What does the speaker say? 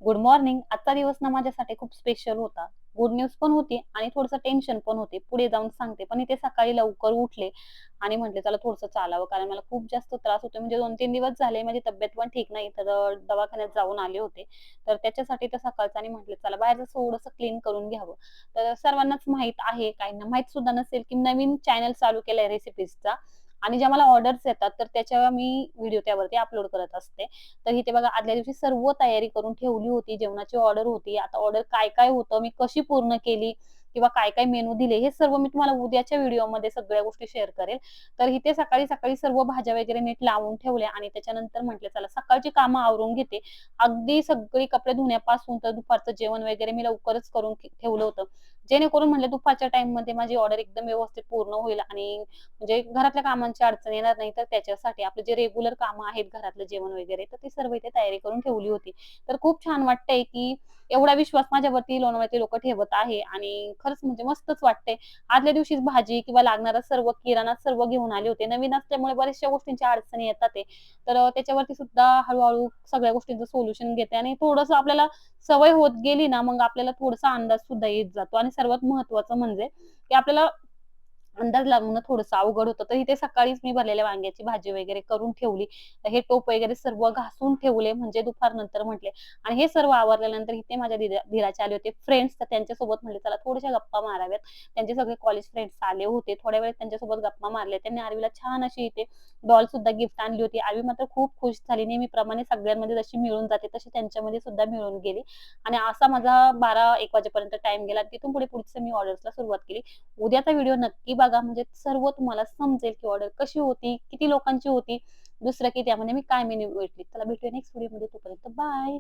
Good morning. आजचा दिवस ना माझ्यासाठी खूप स्पेशल होता. गुड न्यूज पण होती आणि थोडंसं टेन्शन पण होते. पुढे जाऊन सांगते. पण इथे सकाळी लवकर उठले आणि म्हटले चला थोडंसं चालावं कारण मला खूप जास्त त्रास होतोय. म्हणजे 2-3 दिवस झाले माझी तब्येत पण ठीक नाही. तर दवाखान्यात जाऊन आले होते. तर त्याच्यासाठी तर सकाळचं आणि म्हटले चला बाहेरचं थोडंसं क्लीन करून घ्यावं. तर सर्वांनाच माहीत आहे, काहींना माहीत सुद्धा नसेल, की नवीन चॅनल चालू केलाय रेसिपीजचा आणि ज्या मला ऑर्डर्स येतात तर त्याच्या मी व्हिडिओ त्यावरती अपलोड करत असते. तर इथे बघा आदल्या दिवशी सर्व तयारी करून ठेवली होती. जेवणाची ऑर्डर होती. आता ऑर्डर काय-काय होतं, मी कशी पूर्ण केली किंवा काय-काय मेनू दिले, हे सर्व मी तुम्हाला उद्याच्या व्हिडिओमध्ये सगळ्या गोष्टी शेअर करेल. तर इथे सकाळी-सकाळी सर्व भाज्या वगैरे नीट लावून ठेवल्या आणि त्याच्यानंतर म्हटले चला सकाळची कामं आवरून घेते. अगदी सगळी कपडे धुण्यापासून तर दुपारचं जेवण वगैरे मी लवकरच करून ठेवलं होतं. जेणेकरून म्हटले दुपारच्या टाईममध्ये माझी ऑर्डर एकदम व्यवस्थित पूर्ण होईल आणि म्हणजे घरातल्या कामांची अडचण येणार नाही. तर त्याच्यासाठी आपले जे रेग्युलर कामं आहेत घरातलं जेवण वगैरे, तर ती सर्व इथे तयारी करून ठेवली होती. तर खूप छान वाटतंय, की एवढा विश्वास माझ्यावरती लोणावळ्यातले लोकं ठेवत आहे आणि खरंच म्हणजे मस्तच वाटतंय. आदल्या दिवशीच भाजी किंवा लागणारा सर्व किराणा सर्व घेऊन आले होते. नवीन असल्यामुळे बऱ्याचशा गोष्टींच्या अडचणी येतात आहे. तर त्याच्यावरती सुद्धा हळू सगळ्या गोष्टींचं सोल्युशन घेते आणि थोडंसं आपल्याला सवय होत गेली ना, मग आपल्याला थोडासा अंदाज सुद्धा येत जातो आणि सर्वात महत्त्वाचं म्हणजे, की आपल्याला अंदाज लागणं थोडंसं अवघड होतं. तर इथे सकाळीच मी भरलेल्या वांग्याची भाजी वगैरे करून ठेवली. तर हे टोप वगैरे सर्व घासून ठेवले म्हणजे दुपारनंतर म्हटले आणि हे सर्व आवरल्यानंतर इथे माझ्या दीराचे आले होते फ्रेंड्स. तर त्यांच्यासोबत म्हटले चला थोड्याशा गप्पा माराव्यात. त्यांचे सगळे कॉलेज फ्रेंड्स आले होते. थोड्या वेळ त्यांच्यासोबत गप्पा मारल्या. त्यांनी आर्वीला छान अशी इथे डॉल सुद्धा गिफ्ट आणली होती. आर्वी मात्र खूप खुश झाली. नेहमीप्रमाणे सगळ्यांमध्ये जशी मिळून जाते तशी त्यांच्यामध्ये सुद्धा मिळून गेली आणि असा माझा 12-1 वाजेपर्यंत टाईम गेला. तिथून पुढे पुढचं मी ऑर्डर्सला सुरुवात केली. उद्याचा व्हिडिओ नक्की बघा म्हणजे सर्व तुम्हाला समजेल की ऑर्डर कशी होती, किती लोकांची होती, दुसरं की त्यामध्ये मी काय मेनू घेतली. चला भेटूया नेक्स्ट व्हिडिओमध्ये. तोपर्यंत बाय.